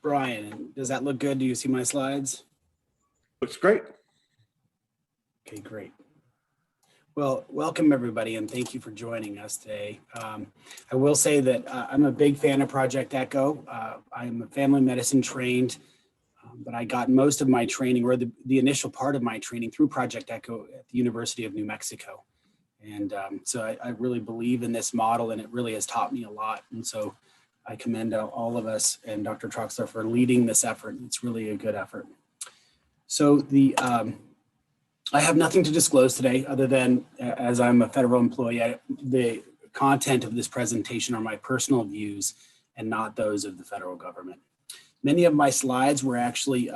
Brian, does that look good? Do you see my slides? Looks great. Okay, great. Well, welcome everybody, and thank you for joining us today. I will say that I'm a big fan of Project Echo. I'm a family medicine trained, but I got most of my training, or the initial part of my training, through Project Echo at the University of New Mexico. And so I really believe in this model, and it really has taught me a lot. And so I commend all of us and Dr. Troxler for leading this effort. It's really a good effort. So I have nothing to disclose today other than, as I'm a federal employee, the content of this presentation are my personal views and not those of the federal government. Many of my slides were actually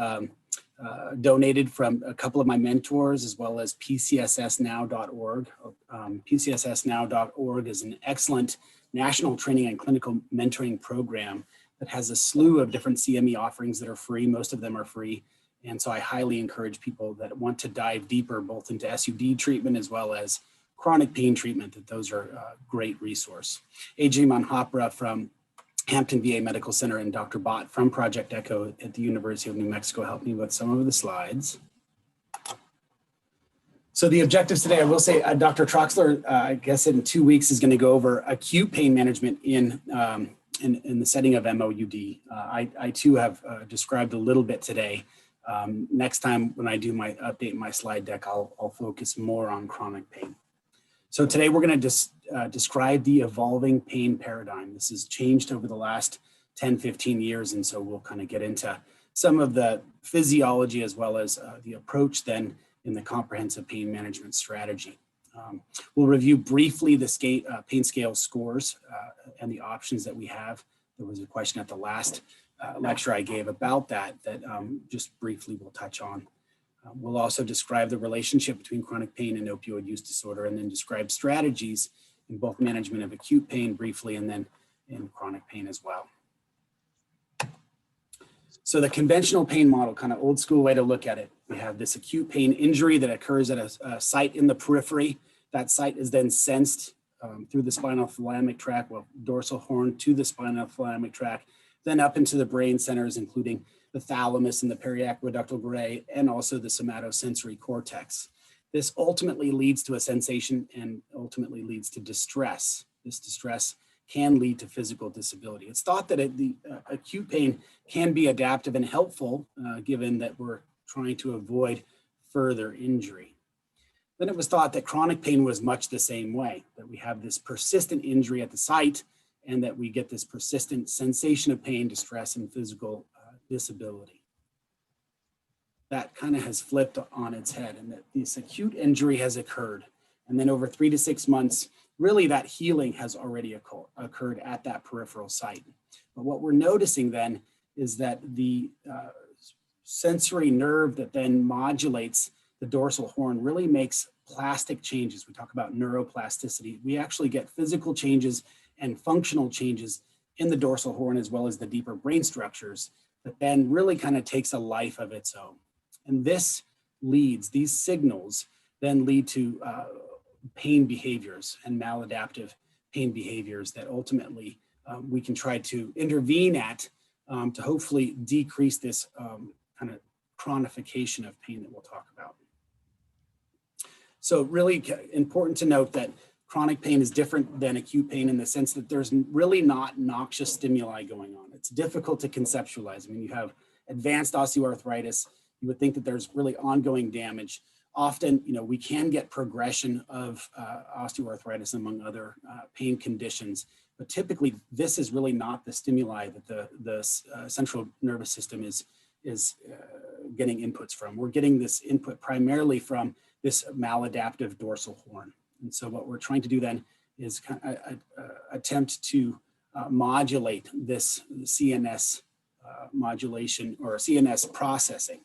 donated from a couple of my mentors, as well as PCSSnow.org. PCSSnow.org is an excellent national training and clinical mentoring program that has a slew of different CME offerings that are free. Most of them are free. And so I highly encourage people that want to dive deeper, both into SUD treatment as well as chronic pain treatment, that those are a great resource. AJ Manhapra from Hampton VA Medical Center and Dr. Bott from Project Echo at the University of New Mexico helped me with some of the slides. So the objectives today, I will say, Dr. Troxler, I guess in 2 weeks is going to go over acute pain management in the setting of MOUD. I too have described a little bit today. Next time when I do my update my slide deck, I'll focus more on chronic pain. So today we're going to describe the evolving pain paradigm. This has changed over the last 10, 15 years. And so we'll kind of get into some of the physiology as well as the approach then in the comprehensive pain management strategy. We'll review briefly the pain scale scores and the options that we have. There was a question at the last lecture I gave about that just briefly we'll touch on. We'll also describe the relationship between chronic pain and opioid use disorder, and then describe strategies in both management of acute pain briefly and then in chronic pain as well. So the conventional pain model, kind of old school way to look at it, we have this acute pain injury that occurs at a site in the periphery. That site is then sensed through the spinothalamic tract, well, dorsal horn to the spinothalamic tract, then up into the brain centers, including the thalamus and the periaqueductal gray, and also the somatosensory cortex. This ultimately leads to a sensation and ultimately leads to distress. This distress can lead to physical disability. It's thought that the acute pain can be adaptive and helpful, given that we're trying to avoid further injury. Then it was thought that chronic pain was much the same way, that we have this persistent injury at the site and that we get this persistent sensation of pain, distress, and physical disability. That kind of has flipped on its head, and that this acute injury has occurred. And then over 3 to 6 months, really that healing has already occurred at that peripheral site. But what we're noticing then is that the sensory nerve that then modulates the dorsal horn really makes plastic changes. We talk about neuroplasticity. We actually get physical changes and functional changes in the dorsal horn as well as the deeper brain structures that then really kind of takes a life of its own. And these signals then lead to pain behaviors and maladaptive pain behaviors that ultimately we can try to intervene at to hopefully decrease this kind of chronification of pain that we'll talk about. So really important to note that chronic pain is different than acute pain in the sense that there's really not noxious stimuli going on. It's difficult to conceptualize. I mean, you have advanced osteoarthritis, you would think that there's really ongoing damage. Often, we can get progression of osteoarthritis among other pain conditions, but typically this is really not the stimuli that the central nervous system is getting inputs from. We're getting this input primarily from this maladaptive dorsal horn. And so what we're trying to do then is kind of attempt to modulate this CNS modulation or CNS processing.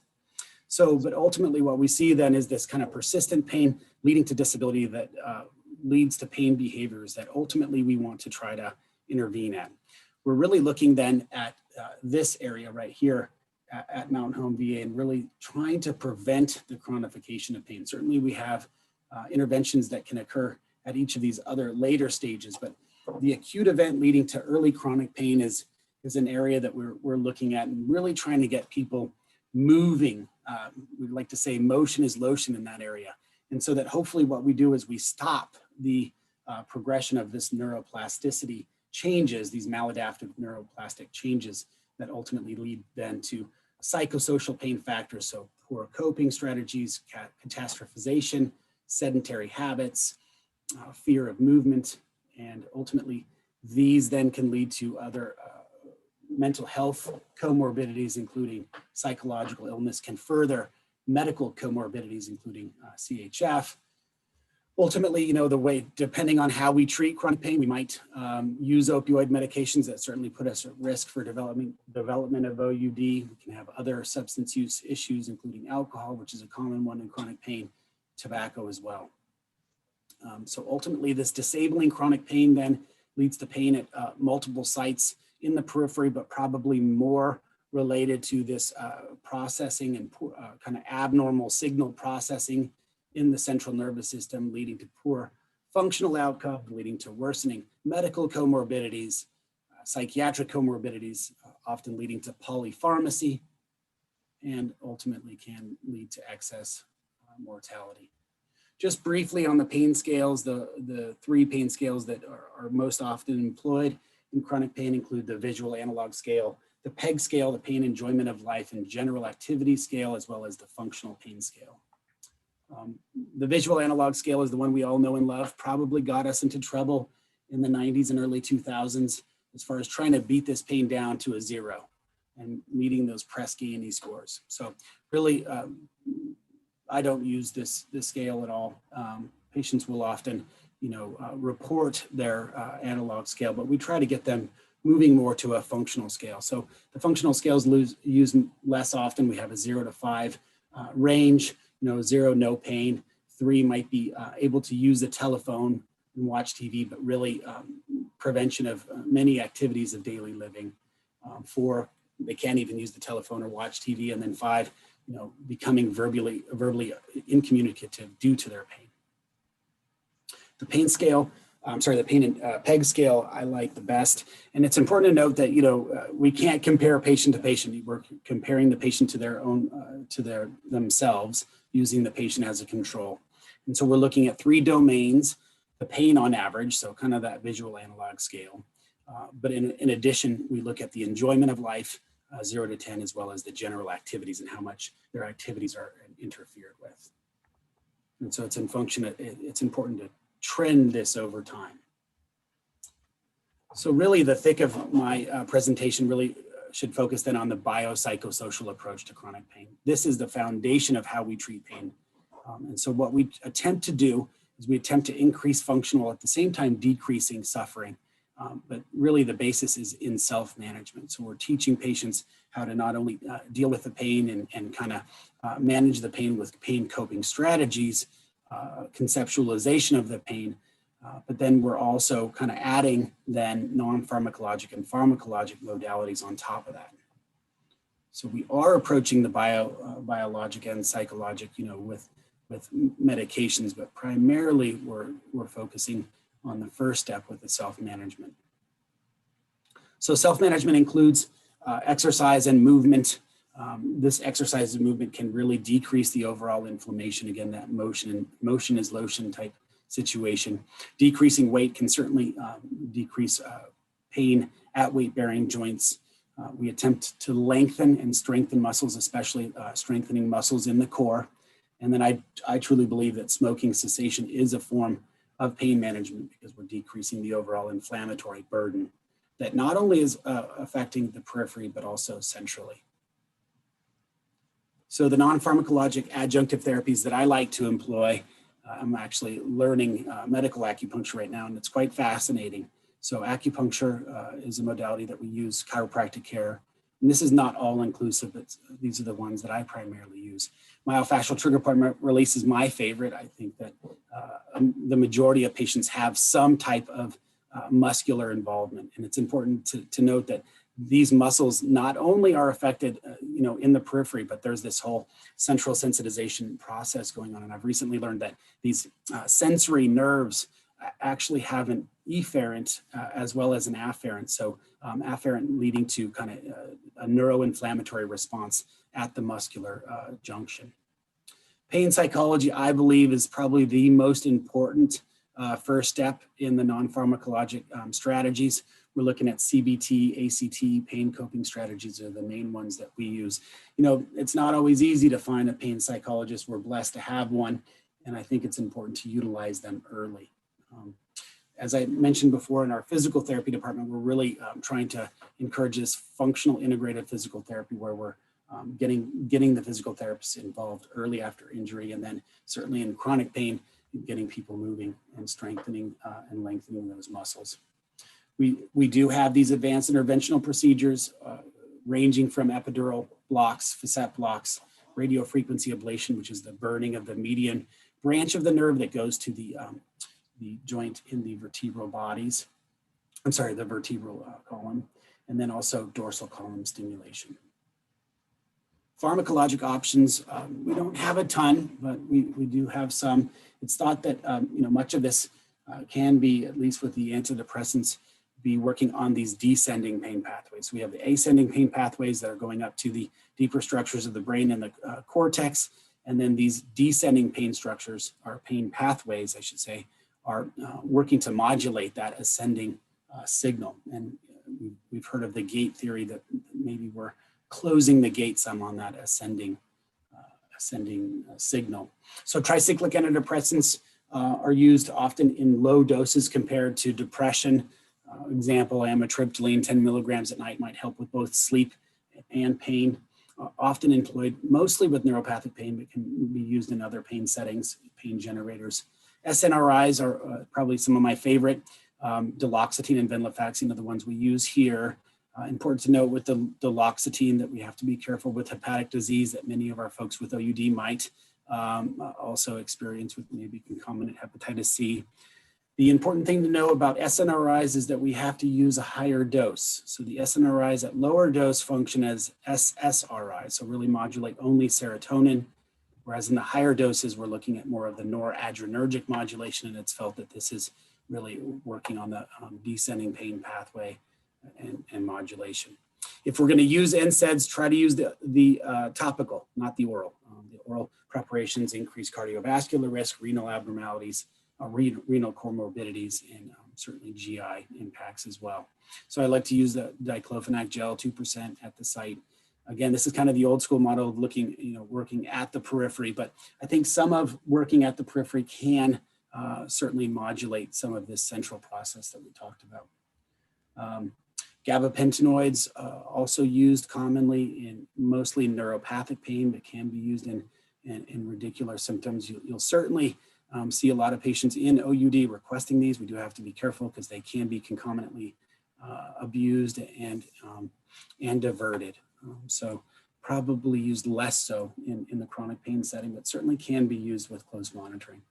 So, but ultimately what we see then is this kind of persistent pain leading to disability that leads to pain behaviors that ultimately we want to try to intervene at. We're really looking then at this area right here at Mountain Home VA and really trying to prevent the chronification of pain. Certainly we have interventions that can occur at each of these other later stages, but the acute event leading to early chronic pain is an area that we're looking at and really trying to get people moving. We'd like to say motion is lotion in that area. And so that hopefully what we do is we stop the progression of this neuroplasticity changes, these maladaptive neuroplastic changes that ultimately lead then to psychosocial pain factors. So poor coping strategies, catastrophization, sedentary habits, fear of movement, and ultimately these then can lead to other mental health comorbidities, including psychological illness, can further medical comorbidities, including CHF. Ultimately, you know, the way, depending on how we treat chronic pain, we might use opioid medications that certainly put us at risk for development of OUD. We can have other substance use issues, including alcohol, which is a common one in chronic pain, tobacco as well. So ultimately, this disabling chronic pain then leads to pain at multiple sites in the periphery, but probably more related to this processing and kind of abnormal signal processing in the central nervous system, leading to poor functional outcomes, leading to worsening medical comorbidities, psychiatric comorbidities, often leading to polypharmacy, and ultimately can lead to excess mortality. Just briefly on the pain scales, the three pain scales that are most often employed in chronic pain include the visual analog scale, the PEG scale, the pain enjoyment of life and general activity scale, as well as the functional pain scale. The visual analog scale is the one we all know and love, probably got us into trouble in the 90s and early 2000s as far as trying to beat this pain down to a 0 and meeting those Press-Ganey scores. So really, I don't use this scale at all. Patients will often, you know, report their analog scale, but we try to get them moving more to a functional scale. So the functional scales used less often. We have a 0 to 5 range. You know, 0, no pain. 3 might be able to use the telephone and watch TV, but really prevention of many activities of daily living. 4, they can't even use the telephone or watch TV. And then 5, you know, becoming verbally incommunicative due to their pain. The pain scale, the pain and PEG scale, I like the best. And it's important to note that, you know, we can't compare patient to patient. We're comparing the patient to their own, themselves, using the patient as a control. And so we're looking at 3 domains, the pain on average, so kind of that visual analog scale. But in addition, we look at the enjoyment of life, 0 to 10, as well as the general activities and how much their activities are interfered with. And so it's in function, it's important to trend this over time. So really the thick of my presentation really should focus then on the biopsychosocial approach to chronic pain. This is the foundation of how we treat pain. And so what we attempt to do is we attempt to increase functional at the same time decreasing suffering. But really the basis is in self-management. So we're teaching patients how to not only deal with the pain and kind of manage the pain with pain coping strategies, conceptualization of the pain, but then we're also kind of adding then non-pharmacologic and pharmacologic modalities on top of that. So we are approaching the biologic and psychologic, you know, with medications, but primarily we're focusing on the first step with the self-management. So self-management includes exercise and movement. This exercise and movement can really decrease the overall inflammation. Again, that motion is lotion type situation. Decreasing weight can certainly decrease pain at weight-bearing joints. We attempt to lengthen and strengthen muscles, especially strengthening muscles in the core. And then I truly believe that smoking cessation is a form of pain management because we're decreasing the overall inflammatory burden that not only is affecting the periphery, but also centrally. So the non-pharmacologic adjunctive therapies that I like to employ, I'm actually learning medical acupuncture right now, and it's quite fascinating. So acupuncture is a modality that we use, chiropractic care, and this is not all inclusive, but these are the ones that I primarily use. Myofascial trigger point release is my favorite. I think that the majority of patients have some type of muscular involvement, and it's important to note that these muscles not only are affected, in the periphery, but there's this whole central sensitization process going on. And I've recently learned that these sensory nerves actually have an efferent as well as an afferent. So afferent leading to kind of a neuroinflammatory response at the muscular junction. Pain psychology, I believe, is probably the most important first step in the non-pharmacologic strategies. We're looking at CBT, ACT, pain coping strategies are the main ones that we use. It's not always easy to find a pain psychologist. We're blessed to have one, and I think it's important to utilize them early. As I mentioned before, in our physical therapy department, we're really trying to encourage this functional integrated physical therapy where we're getting the physical therapists involved early after injury, and then certainly in chronic pain, getting people moving and strengthening and lengthening those muscles. We do have these advanced interventional procedures ranging from epidural blocks, facet blocks, radiofrequency ablation, which is the burning of the median branch of the nerve that goes to the joint in the vertebral bodies. The vertebral column, and then also dorsal column stimulation. Pharmacologic options, we don't have a ton, but we do have some. It's thought that much of this can be, at least with the antidepressants, be working on these descending pain pathways. We have the ascending pain pathways that are going up to the deeper structures of the brain and the cortex, and then these descending pain structures, or pain pathways, I should say, are working to modulate that ascending signal. And we've heard of the gate theory that maybe we're closing the gate some on that ascending signal. So tricyclic antidepressants are used often in low doses compared to depression. Example, amitriptyline, 10 milligrams at night might help with both sleep and pain. Often employed mostly with neuropathic pain, but can be used in other pain settings, pain generators. SNRIs are probably some of my favorite. Duloxetine and venlafaxine are the ones we use here. Important to note with the duloxetine that we have to be careful with hepatic disease that many of our folks with OUD might also experience with maybe concomitant hepatitis C. The important thing to know about SNRIs is that we have to use a higher dose. So the SNRIs at lower dose function as SSRIs, so really modulate only serotonin, whereas in the higher doses, we're looking at more of the noradrenergic modulation, and it's felt that this is really working on the descending pain pathway and modulation. If we're going to use NSAIDs, try to use the topical, not the oral. The oral preparations increase cardiovascular risk, renal abnormalities, renal comorbidities, and certainly GI impacts as well. So I like to use the diclofenac gel, 2% at the site. Again, this is kind of the old school model of looking, working at the periphery, but I think some of working at the periphery can certainly modulate some of this central process that we talked about. Gabapentinoids also used commonly in mostly neuropathic pain, but can be used in radicular symptoms. You'll certainly see a lot of patients in OUD requesting these. We do have to be careful because they can be concomitantly abused and diverted. So probably used less so in the chronic pain setting, but certainly can be used with close monitoring.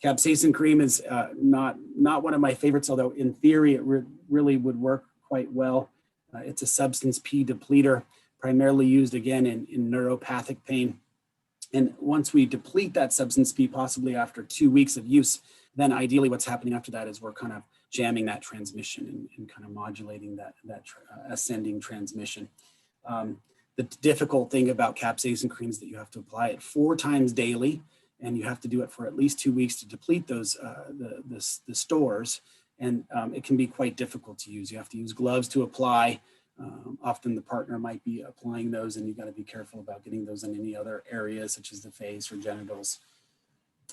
Capsaicin cream is not one of my favorites, although in theory it really would work quite well. It's a substance P depleter, primarily used again in neuropathic pain. And once we deplete that substance P, possibly after 2 weeks of use, then ideally what's happening after that is we're kind of jamming that transmission and kind of modulating that ascending transmission. The difficult thing about capsaicin cream is that you have to apply it 4 times daily, and you have to do it for at least 2 weeks to deplete those the stores. And it can be quite difficult to use. You have to use gloves to apply. Often the partner might be applying those, and you've got to be careful about getting those in any other areas such as the face or genitals.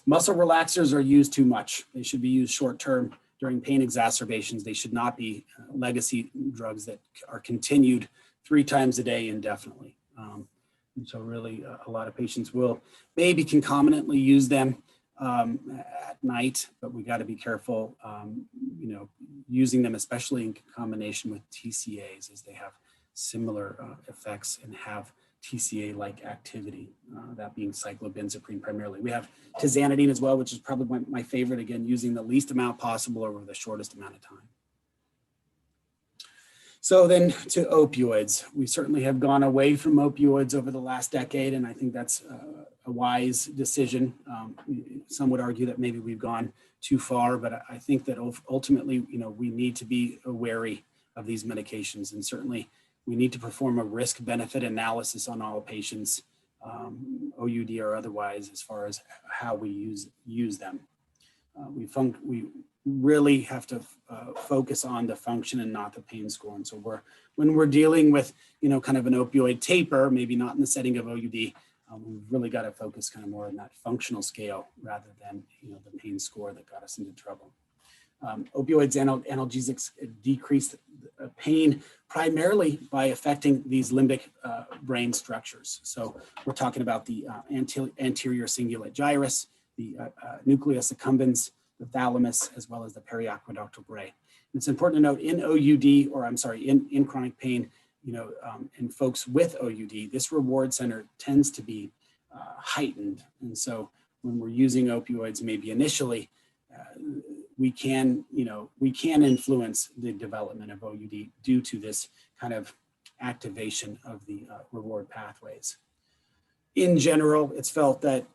Muscle relaxers are used too much. They should be used short-term during pain exacerbations. They should not be legacy drugs that are continued 3 times a day indefinitely. And so really a lot of patients will maybe concomitantly use them at night, but we got to be careful, using them, especially in combination with TCAs, as they have similar effects and have TCA-like activity, that being cyclobenzaprine primarily. We have tizanidine as well, which is probably my favorite, again, using the least amount possible over the shortest amount of time. So then to opioids, we certainly have gone away from opioids over the last decade, and I think that's a wise decision. Some would argue that maybe we've gone too far, but I think that ultimately, we need to be wary of these medications, and certainly we need to perform a risk-benefit analysis on all patients, OUD or otherwise, as far as how we use them. We really have to focus on the function and not the pain score. And so when we're dealing with, kind of an opioid taper, maybe not in the setting of OUD, we've really got to focus kind of more on that functional scale rather than, the pain score that got us into trouble. Opioids and analgesics decrease pain primarily by affecting these limbic brain structures. So we're talking about the anterior cingulate gyrus, the nucleus accumbens, the thalamus, as well as the periaqueductal gray. And it's important to note in OUD, or I'm sorry, in chronic pain, in folks with OUD, this reward center tends to be heightened. And so when we're using opioids, maybe initially, we can influence the development of OUD due to this kind of activation of the reward pathways. In general, it's felt that,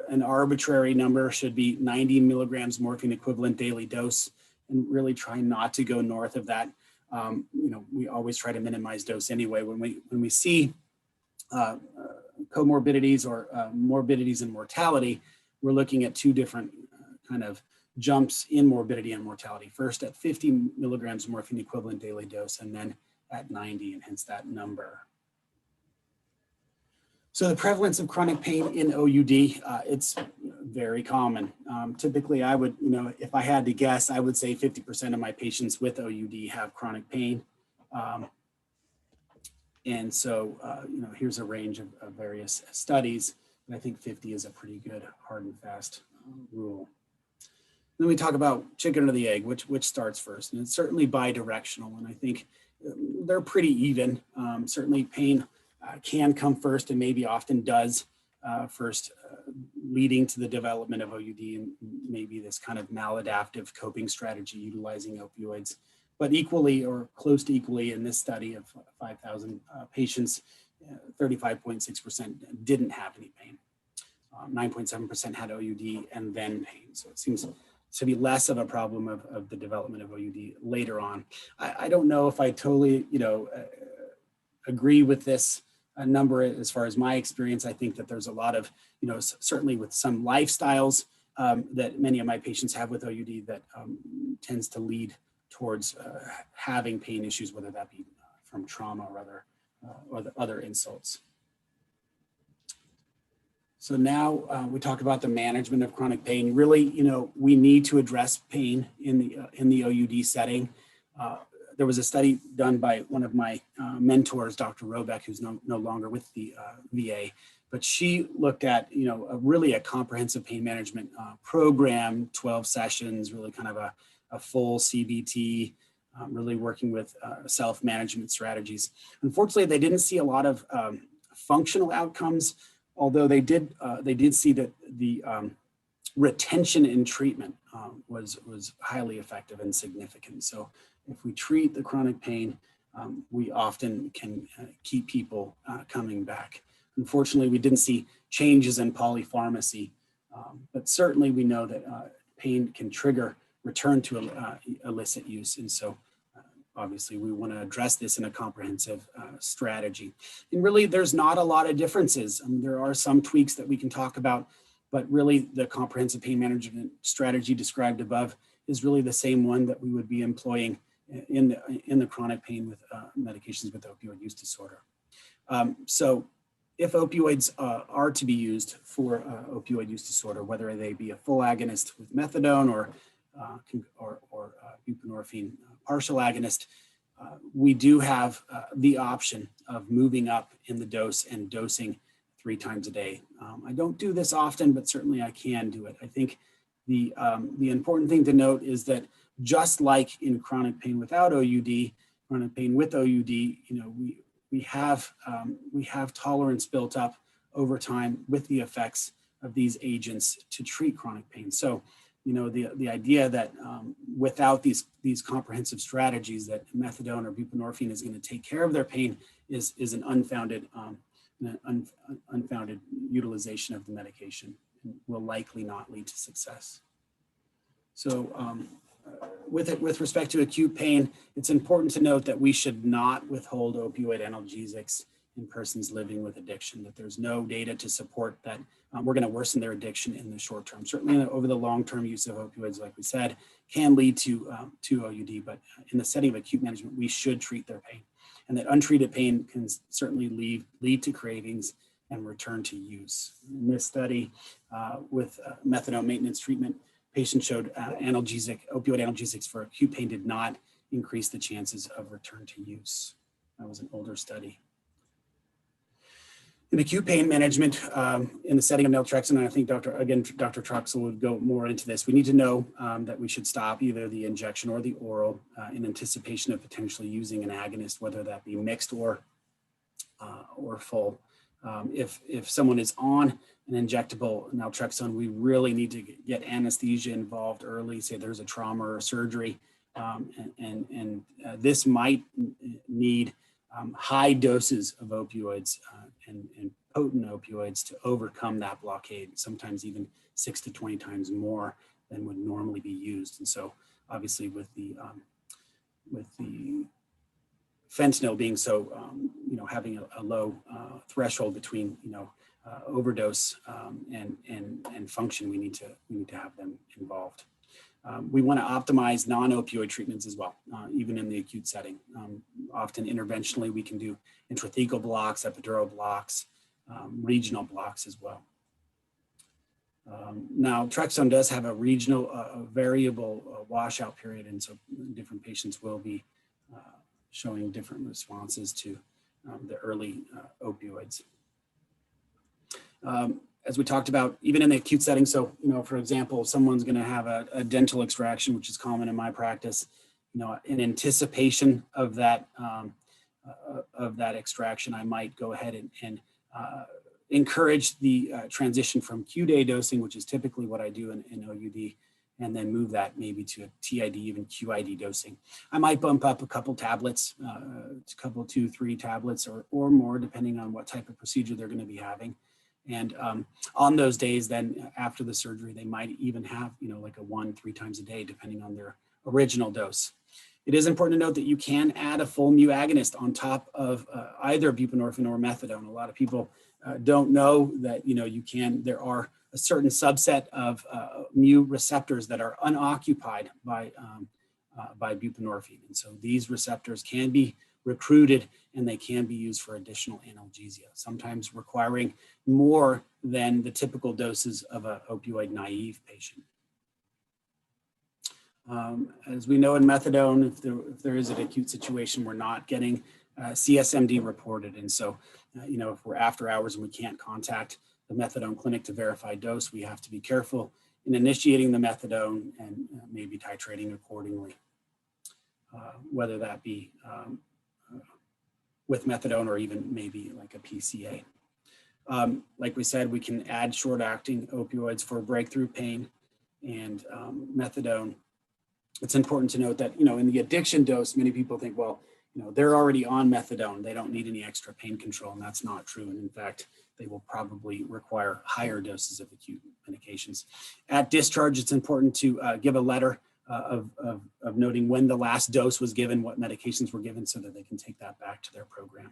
an arbitrary number should be 90 milligrams morphine equivalent daily dose, and really try not to go north of that. We always try to minimize dose anyway. When we see comorbidities or morbidities and mortality, we're looking at two different kind of jumps in morbidity and mortality. First at 50 milligrams morphine equivalent daily dose, and then at 90, and hence that number. So the prevalence of chronic pain in OUD, it's very common. Typically I would, if I had to guess, I would say 50% of my patients with OUD have chronic pain. And so, here's a range of various studies, and I think 50 is a pretty good hard and fast rule. Then we talk about chicken or the egg, which starts first, and it's certainly bidirectional, and I think they're pretty even. Certainly pain can come first, and maybe often does first, leading to the development of OUD and maybe this kind of maladaptive coping strategy utilizing opioids. But equally or close to equally in this study of 5,000 patients, 35.6% didn't have any pain. 9.7% had OUD and then pain. So it seems to be less of a problem of the development of OUD later on. I don't know if I totally, agree with this number as far as my experience. I think that there's a lot of, certainly with some lifestyles that many of my patients have with OUD that tends to lead towards having pain issues, whether that be from trauma or other insults. So now we talk about the management of chronic pain. Really, we need to address pain in the OUD setting. There was a study done by one of my mentors, Dr. Robeck, who's no longer with the VA, but she looked at, really a comprehensive pain management program, 12 sessions, really kind of a full CBT, really working with self-management strategies. Unfortunately, they didn't see a lot of functional outcomes, although they did see that the retention in treatment was highly effective and significant. So if we treat the chronic pain, we often can keep people coming back. Unfortunately, we didn't see changes in polypharmacy, but certainly we know that pain can trigger return to illicit use. And so obviously we want to address this in a comprehensive strategy. And really there's not a lot of differences. There are some tweaks that we can talk about, but really the comprehensive pain management strategy described above is really the same one that we would be employing in the chronic pain with medications with opioid use disorder. So if opioids are to be used for opioid use disorder, whether they be a full agonist with methadone or buprenorphine partial agonist, we do have the option of moving up in the dose and dosing 3 times a day. I don't do this often, but certainly I can do it. I think the important thing to note is that just like in chronic pain without OUD, chronic pain with OUD, we have tolerance built up over time with the effects of these agents to treat chronic pain. So, the idea that without these comprehensive strategies that methadone or buprenorphine is going to take care of their pain is an unfounded utilization of the medication and will likely not lead to success. So with respect to acute pain, it's important to note that we should not withhold opioid analgesics in persons living with addiction, that there's no data to support that we're going to worsen their addiction in the short term. Certainly over the long-term use of opioids, like we said, can lead to OUD, but in the setting of acute management, we should treat their pain. And that untreated pain can certainly lead to cravings and return to use. In this study with methadone maintenance treatment, patients showed opioid analgesics for acute pain did not increase the chances of return to use. That was an older study. In acute pain management, in the setting of naltrexone, and I think Dr. Troxel would go more into this, we need to know that we should stop either the injection or the oral in anticipation of potentially using an agonist, whether that be mixed or full. If someone is on an injectable naltrexone, we really need to get anesthesia involved early, say there's a trauma or surgery, and this might need high doses of opioids and potent opioids to overcome that blockade, sometimes even 6 to 20 times more than would normally be used. And so obviously with the fentanyl being so, having a low threshold between, overdose and function, we need to have them involved. We want to optimize non-opioid treatments as well, even in the acute setting. Often interventionally, we can do intrathecal blocks, epidural blocks, regional blocks as well. Now, naltrexone does have a regional, variable washout period, and so different patients will be showing different responses to the early opioids. As we talked about, even in the acute setting, so, for example, someone's going to have a dental extraction, which is common in my practice, in anticipation of that extraction, I might go ahead and encourage the transition from QD dosing, which is typically what I do in OUD, and then move that maybe to a TID, even QID dosing. I might bump up a couple tablets, 2, 3 tablets or more, depending on what type of procedure they're going to be having. And on those days, then after the surgery, they might even have, like a 1-3 times a day, depending on their original dose. It is important to note that you can add a full mu agonist on top of either buprenorphine or methadone. A lot of people don't know that, you can. There are a certain subset of mu receptors that are unoccupied by buprenorphine. And so these receptors can be recruited and they can be used for additional analgesia, sometimes requiring more than the typical doses of an opioid naive patient. As we know in methadone, if there is an acute situation, we're not getting CSMD reported. And so, if we're after hours and we can't contact the methadone clinic to verify dose, we have to be careful in initiating the methadone and maybe titrating accordingly, whether that be with methadone or even maybe like a PCA. Like we said, we can add short-acting opioids for breakthrough pain and methadone. It's important to note that, in the addiction dose, many people think, well, they're already on methadone. They don't need any extra pain control, and that's not true. And in fact, they will probably require higher doses of acute medications. At discharge, it's important to give a letter of noting when the last dose was given, what medications were given, so that they can take that back to their program.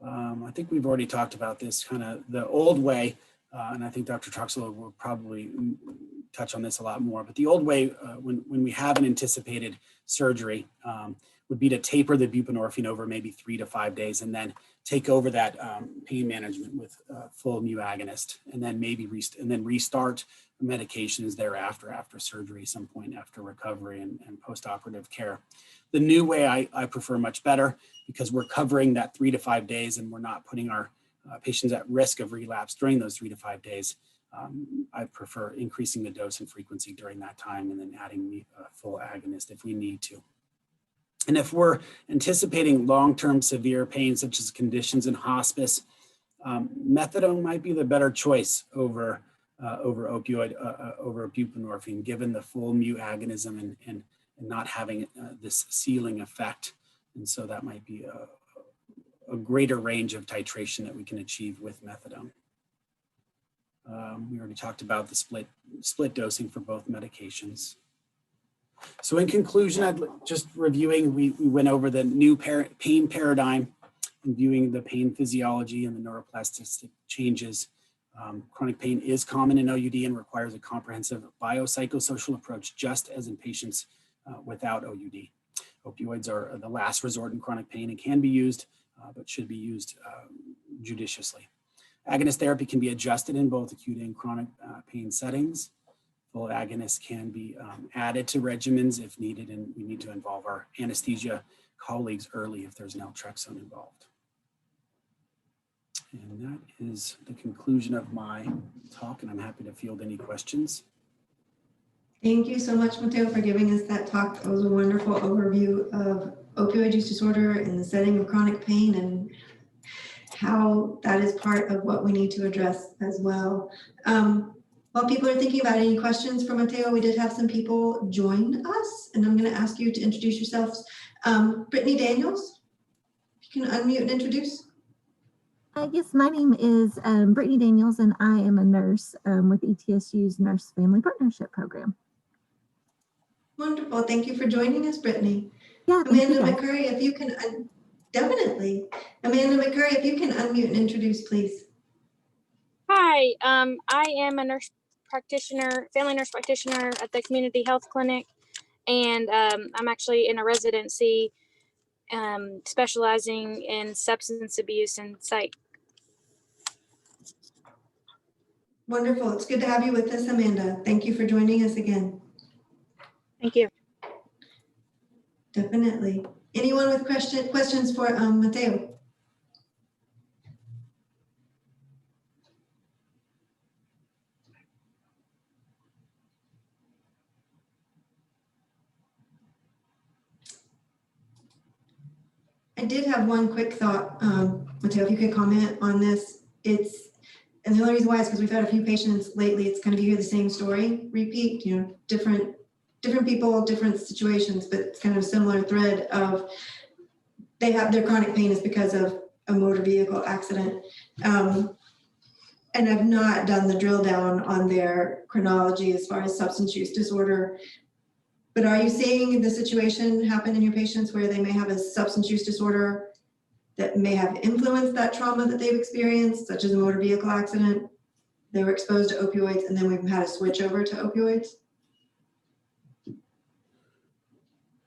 I think we've already talked about this, kind of the old way, and I think Dr. Troxel will probably touch on this a lot more, but the old way when we have an anticipated surgery would be to taper the buprenorphine over maybe 3 to 5 days and then take over that pain management with full mu agonist, and then maybe restart medications thereafter after surgery, some point after recovery and post-operative care. The new way I prefer much better, because we're covering that 3 to 5 days and we're not putting our patients at risk of relapse during those 3 to 5 days. I prefer increasing the dose and frequency during that time and then adding the full agonist if we need to. And if we're anticipating long-term severe pain, such as conditions in hospice, methadone might be the better choice over over buprenorphine, given the full mu agonism and not having this ceiling effect. And so that might be a greater range of titration that we can achieve with methadone. We already talked about the split dosing for both medications. So in conclusion, just reviewing, we went over the new pain paradigm and viewing the pain physiology and the neuroplastic changes. Chronic pain is common in OUD and requires a comprehensive biopsychosocial approach, just as in patients without OUD. Opioids are the last resort in chronic pain and can be used, but should be used judiciously. Agonist therapy can be adjusted in both acute and chronic pain settings. Full agonists can be added to regimens if needed, and we need to involve our anesthesia colleagues early if there's naltrexone involved. And that is the conclusion of my talk, and I'm happy to field any questions. Thank you so much, Mateo, for giving us that talk. That was a wonderful overview of opioid use disorder in the setting of chronic pain and how that is part of what we need to address as well. While people are thinking about any questions for Mateo, we did have some people join us, and I'm going to ask you to introduce yourselves. Brittany Daniels, you can unmute and introduce. Yes, my name is Brittany Daniels, and I am a nurse with ETSU's Nurse Family Partnership Program. Wonderful. Thank you for joining us, Brittany. Yeah, Amanda McCurry, if you can, definitely. Amanda McCurry, if you can unmute and introduce, please. Hi, I am a nurse practitioner, family nurse practitioner at the community health clinic, and I'm actually in a residency specializing in substance abuse and psych. Wonderful. It's good to have you with us, Amanda. Thank you for joining us again. Thank you. Definitely. Anyone with questions for Mateo? I did have one quick thought, Mateo, if you could comment on this. And the only reason why is because we've had a few patients lately, it's kind of you hear the same story repeat, you know, different people, different situations, but it's kind of a similar thread of they have their chronic pain is because of a motor vehicle accident. And I've not done the drill down on their chronology as far as substance use disorder. But are you seeing the situation happen in your patients where they may have a substance use disorder that may have influenced that trauma that they've experienced, such as a motor vehicle accident? They were exposed to opioids and then we've had to switch over to opioids?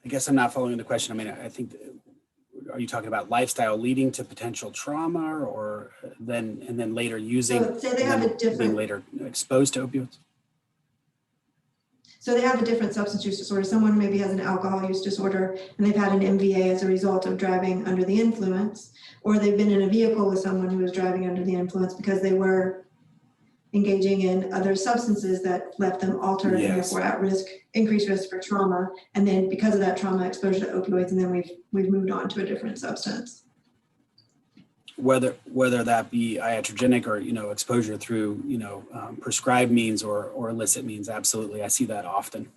I guess I'm not following the question. I mean, I think, are you talking about lifestyle leading to potential trauma, or then later using, so say they have a different, being later exposed to opioids? So they have a different substance use disorder. Someone maybe has an alcohol use disorder and they've had an MVA as a result of driving under the influence, or they've been in a vehicle with someone who was driving under the influence because they were engaging in other substances that left them altered and therefore at risk, increased risk for trauma. And then because of that trauma, exposure to opioids, and then we've moved on to a different substance. Whether that be iatrogenic or, you know, exposure through, you know, prescribed means or illicit means, absolutely. I see that often.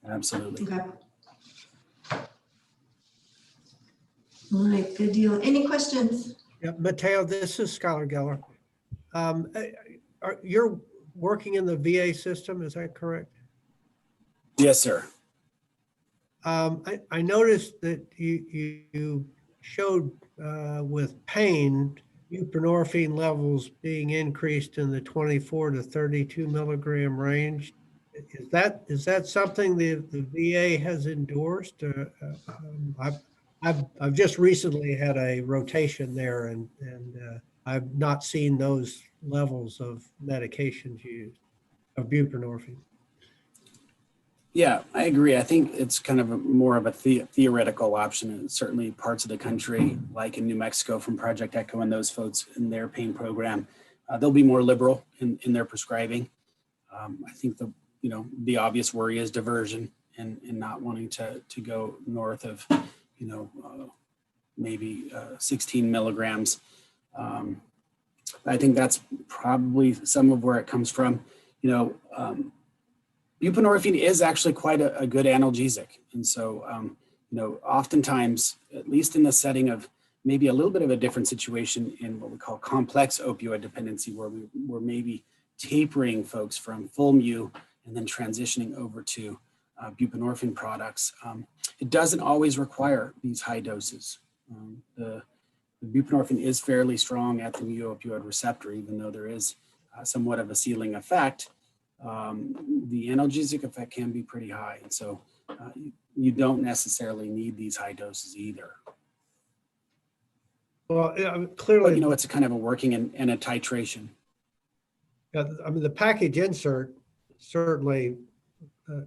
Absolutely. Okay. All right, good deal. Any questions? Yeah, Mateo, this is Skylar Geller. You're working in the VA system, is that correct? Yes, sir. I noticed that you showed with pain, buprenorphine levels being increased in the 24 to 32 milligram range. Is that something the VA has endorsed? I've just recently had a rotation there, and I've not seen those levels of medications used, of buprenorphine. Yeah, I agree. I think it's kind of more of a theoretical option in certainly parts of the country, like in New Mexico from Project Echo and those folks in their pain program. They'll be more liberal in their prescribing. I think the obvious worry is diversion and not wanting to go north of, maybe 16 milligrams. I think that's probably some of where it comes from. You know, buprenorphine is actually quite a good analgesic. And so, you know, oftentimes, at least in the setting of maybe a little bit of a different situation in what we call complex opioid dependency, where we're maybe tapering folks from full mu and then transitioning over to buprenorphine products. It doesn't always require these high doses. The buprenorphine is fairly strong at the mu opioid receptor, even though there is somewhat of a ceiling effect. The analgesic effect can be pretty high. And so you don't necessarily need these high doses either. Well, But, clearly, you know, it's a kind of a working and a titration. I mean, the package insert certainly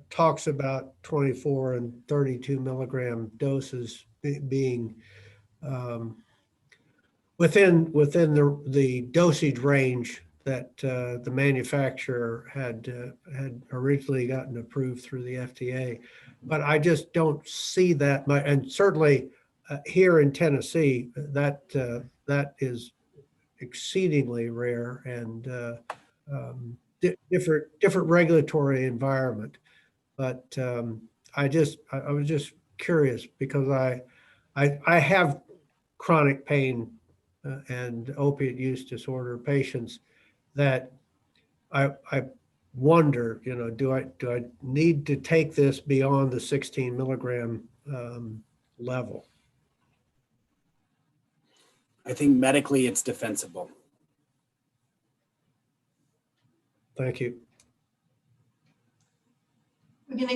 talks about 24 and 32 milligram doses being within the dosage range that the manufacturer had originally gotten approved through the FDA. But I just don't see that much. And certainly here in Tennessee, that is exceedingly rare and different regulatory environment. But I was just curious because I have chronic pain and opiate use disorder patients that I wonder, you know, do I need to take this beyond the 16 milligram level? I think medically it's defensible. Thank you. We're gonna